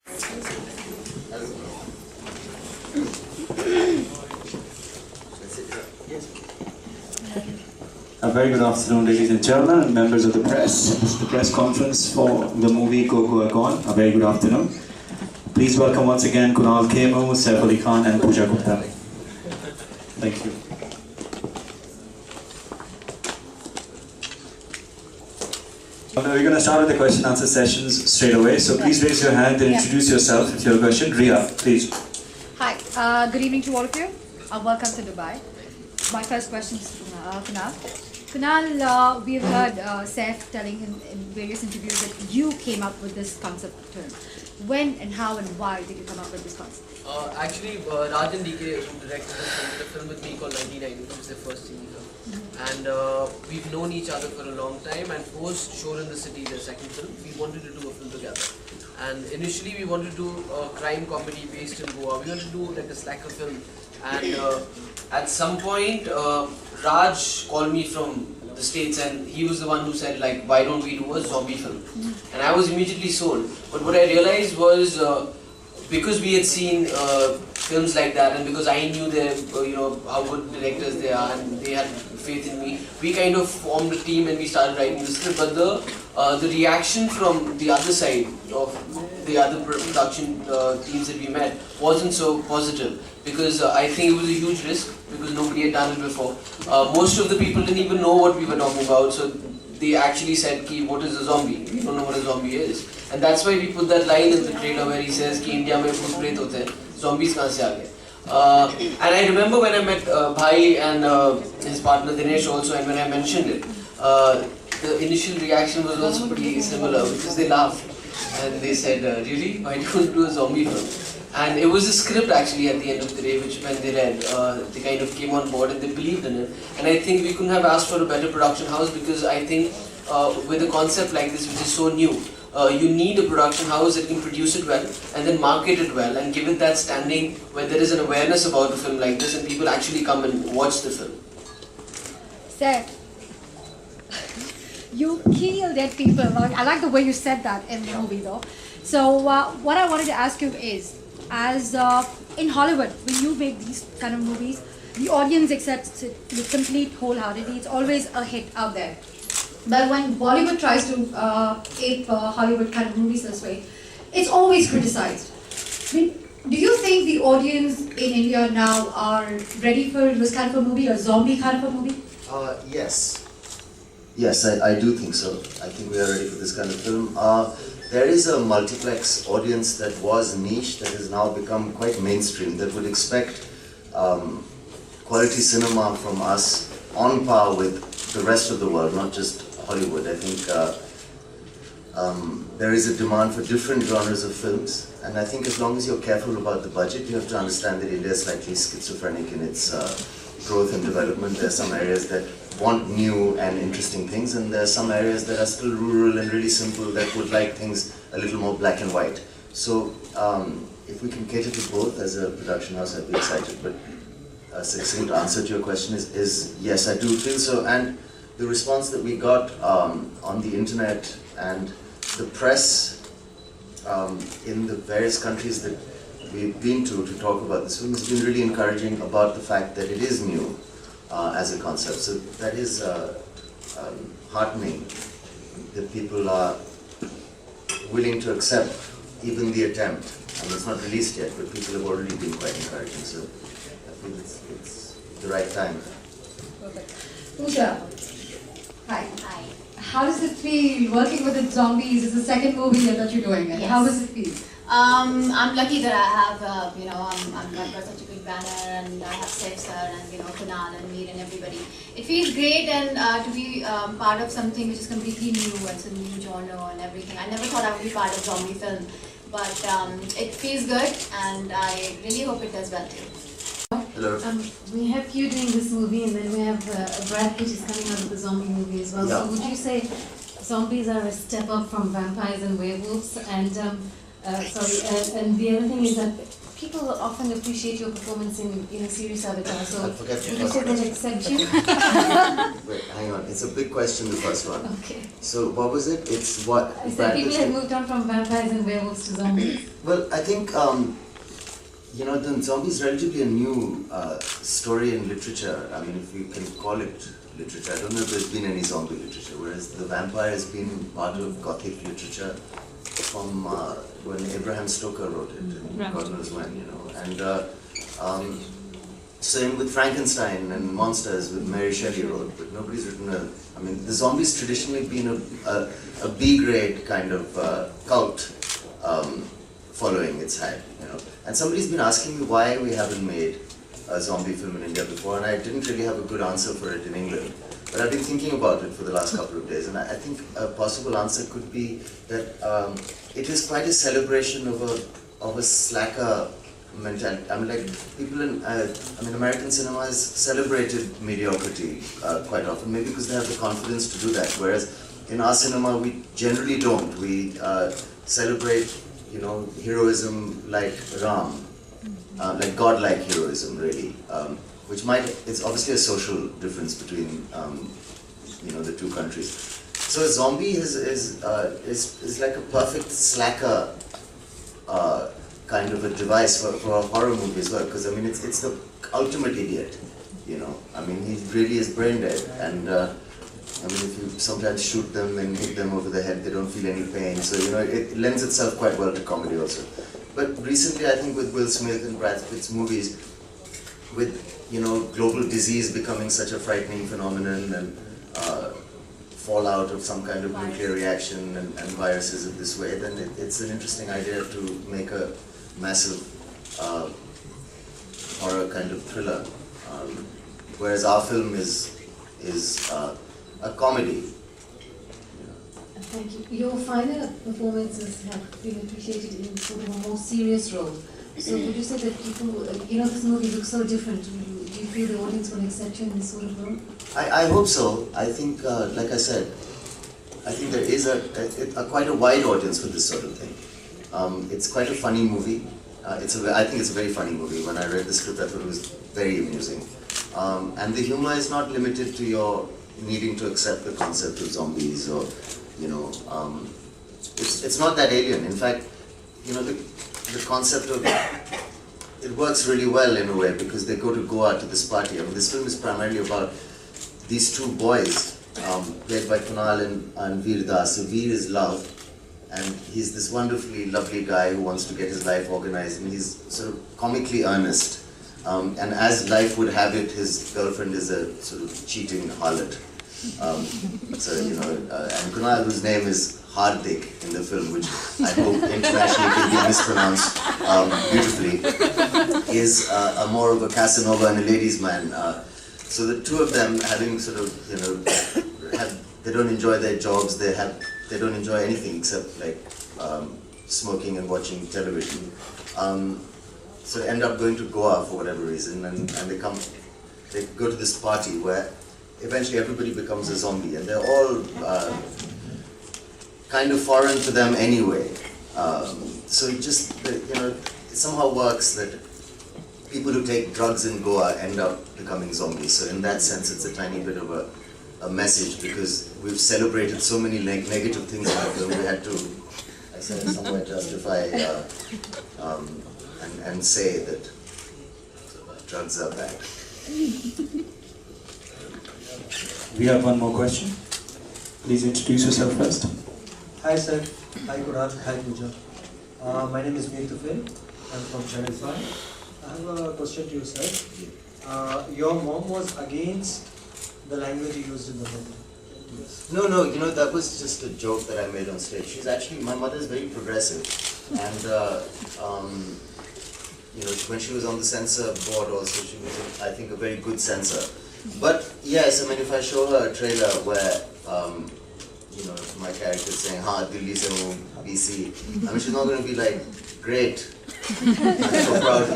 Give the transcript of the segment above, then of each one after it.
A very good afternoon, ladies and gentlemen, and members of the press. This is the press conference for the movie Coco Agon. A very good afternoon. Please welcome once again Kunal Khemu, Saif Ali Khan, and Pooja Gupta. Thank you. Now we're going to start with the question and answer sessions straight away. So please raise your hand and introduce yourself with your question. Ria, please. Hi, good evening to all of you. Welcome to Dubai. My first question is to Kunal. Kunal, we have heard Saif telling in various interviews that you came up with this concept term. When and how and why did you come up with this concept? Actually, Raj and DK, who directed the film with me called 99, which was their first TV film. And we've known each other for a long time, and post Shore in the City, their second film, we wanted to do a film together. And initially we wanted to do a crime comedy based in Goa. We wanted to do like a slacker film. And at some point, Raj called me from the States, and he was the one who said, like, why don't we do a zombie film? And I was immediately sold. But what I realized was, because we had seen films like that, and because I knew their, how good directors they are, and they had faith in me, we kind of formed a team and we started writing the script. But the reaction from the other side of the other production teams that we met wasn't so positive, because I think it was a huge risk, because nobody had done it before. Most of the people didn't even know what we were talking about, so they actually said, Ki, what is a zombie? We don't know what a zombie is. And that's why we put that line in the trailer where he says, Ki India mein bhoot pret hote hain, zombies kahan se aa gaye? And I remember when I met Bhai and his partner Dinesh also, and when I mentioned it, the initial reaction was also pretty similar, because they laughed and they said, really? Why don't you do a zombie film? And it was a script actually at the end of the day, which when they read, they kind of came on board and they believed in it. And I think we couldn't have asked for a better production house, because I think with a concept like this, which is so new, you need a production house that can produce it well and then market it well and give it that standing where there is an awareness about a film like this and people actually come and watch the film. Saif, you kill dead people. I like the way you said that in the movie though. So what I wanted to ask you is, as in Hollywood, when you make these kind of movies, the audience accepts it complete wholeheartedly. It's always a hit out there. But when Bollywood tries to ape Hollywood kind of movies this way, it's always criticized. I mean, do you think the audience in India now are ready for this kind of a movie, a zombie kind of a movie? Yes. Yes, I do think so. I think we are ready for this kind of film. There is a multiplex audience that was niche that has now become quite mainstream, that would expect quality cinema from us on par with the rest of the world, not just Hollywood. I think there is a demand for different genres of films, and I think as long as you're careful about the budget, you have to understand that India is slightly schizophrenic in its growth and development. There are some areas that want new and interesting things, and there are some areas that are still rural and really simple that would like things a little more black and white. So if we can cater to both as a production house, I'd be excited. But a succinct answer to your question is yes, I do feel so. And the response that we got on the internet and the press in the various countries that we've been to talk about this film has been really encouraging about the fact that it is new as a concept. So that is heartening that people are willing to accept even the attempt. I mean, it's not released yet, but people have already been quite encouraging. So I feel it's the right time. Perfect. Pooja, hi. Hi. How does it feel working with the zombies? It's the second movie that you're doing. Yes. How does it feel? I'm lucky that I have, I've got such a big banner, and I have Saif sir and Kunal and Mir and everybody. It feels great and to be part of something which is completely new. It's a new genre and everything. I never thought I would be part of zombie film, but it feels good, and I really hope it does well too. Hello. We have you doing this movie, and then we have Brad Pitt is coming out with the zombie movie as well. Yeah. So would you say zombies are a step up from vampires and werewolves? And and the other thing is that people often appreciate your performance in a serious avatar. So I forget the would you say first they accept you? Wait, hang on. It's a big question, the first one. Okay. So what was it? It's what? I said Brad people Pitt- have moved on from vampires and werewolves to zombies. Well, I think the zombie is relatively a new story in literature. I mean, if you can call it literature, I don't know if there's been any zombie literature. Whereas the vampire has been part of Gothic literature from when Abraham Stoker wrote it, and God knows when, And same with Frankenstein and monsters, with Mary Shelley wrote, but nobody's written I mean, the zombie's traditionally been a B-grade kind of cult following it's had, And somebody's been asking me why we haven't made a zombie film in India before, and I didn't really have a good answer for it in England. But I've been thinking about it for the last couple of days, and I think a possible answer could be that it is quite a celebration of a slacker mentality. I mean, like people in, American cinema has celebrated mediocrity quite often, maybe because they have the confidence to do that. Whereas in our cinema, we generally don't. We celebrate, heroism like Ram, like godlike heroism, really. Which it's obviously a social difference between, the two countries. So a zombie is like a perfect slacker kind of a device for a horror movie as well, because I mean it's the ultimate idiot, I mean he really is brain dead, and I mean if you sometimes shoot them and hit them over the head, they don't feel any pain, so it lends itself quite well to comedy also. But recently I think with Will Smith and Brad Pitt's movies, with global disease becoming such a frightening phenomenon, and fallout of some kind of nuclear reaction and viruses in this way, then it's an interesting idea to make a massive horror kind of thriller, whereas our film is a comedy. Thank you. Your final performances have been appreciated in sort of a more serious role. So would you say that people, this movie looks so different? Do you feel the audience will accept you in this sort of role? I hope so. I think, like I said, I think there is quite a wide audience for this sort of thing. It's quite a funny movie. I think it's a very funny movie. When I read the script, I thought it was very amusing. And the humor is not limited to your needing to accept the concept of zombies, or it's not that alien. In fact, the concept of it works really well in a way, because they go to Goa to this party. I mean, this film is primarily about these two boys, played by Kunal and Veer Das. So Veer is love, and he's this wonderfully lovely guy who wants to get his life organized, and he's sort of comically earnest. And as life would have it, his girlfriend is a sort of cheating harlot. And Kunal, whose name is Hardik in the film, which I hope internationally can be mispronounced beautifully, is more of a Casanova and a ladies' man. So the two of them having sort of, they don't enjoy their jobs, they don't enjoy anything except like smoking and watching television. So they end up going to Goa for whatever reason, and they go to this party where eventually everybody becomes a zombie, and they're all kind of foreign to them anyway. So it just, it somehow works that people who take drugs in Goa end up becoming zombies. So in that sense, it's a tiny bit of a message, because we've celebrated so many negative things in our film. We had to, I said, somewhere justify and say that drugs are bad. We have one more question. Please introduce yourself first. Hi sir, hi Kunal, hi Pooja. My name is Mir Tufel. I'm from Channel 5. I have a question to you, sir. Your mom was against the language you used in the movie. Yes. No, that was just a joke that I made on stage. She's actually, my mother is very progressive, and when she was on the censor board also, she was, I think, a very good censor. But yes, I mean, if I show her a trailer where, my character is saying, "Ha, Delhi se hu, BC," I mean, she's not going to be like, "Great, I'm so proud,"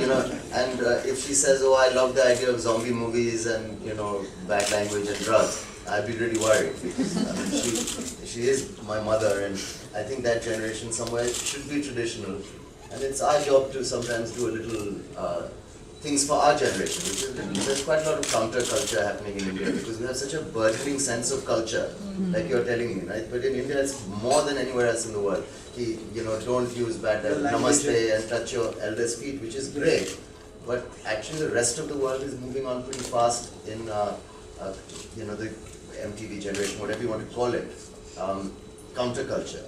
And if she says, "Oh, I love the idea of zombie movies and bad language and drugs," I'd be really worried, because I mean, she is my mother, and I think that generation somewhere should be traditional, And it's our job to sometimes do a little things for our generation. Which is there's quite a lot of counter-culture happening in India because we have such a burgeoning sense of culture, like you're telling me, right? But in India, it's more than anywhere else in the world. Don't use bad namaste and touch your elders' feet, which is great. But actually, the rest of the world is moving on pretty fast in, the MTV generation, whatever you want to call it. Counterculture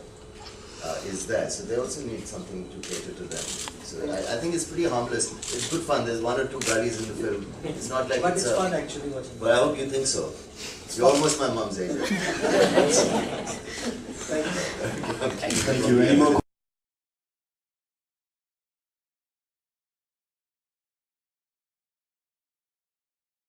is there, so they also need something to cater to them. So I think it's pretty harmless. It's good fun. There's one or two gullies in the film. It's not like But it's fun actually watching. But I hope you think so. You're almost my mom's age. Thank you. Thank you. Any more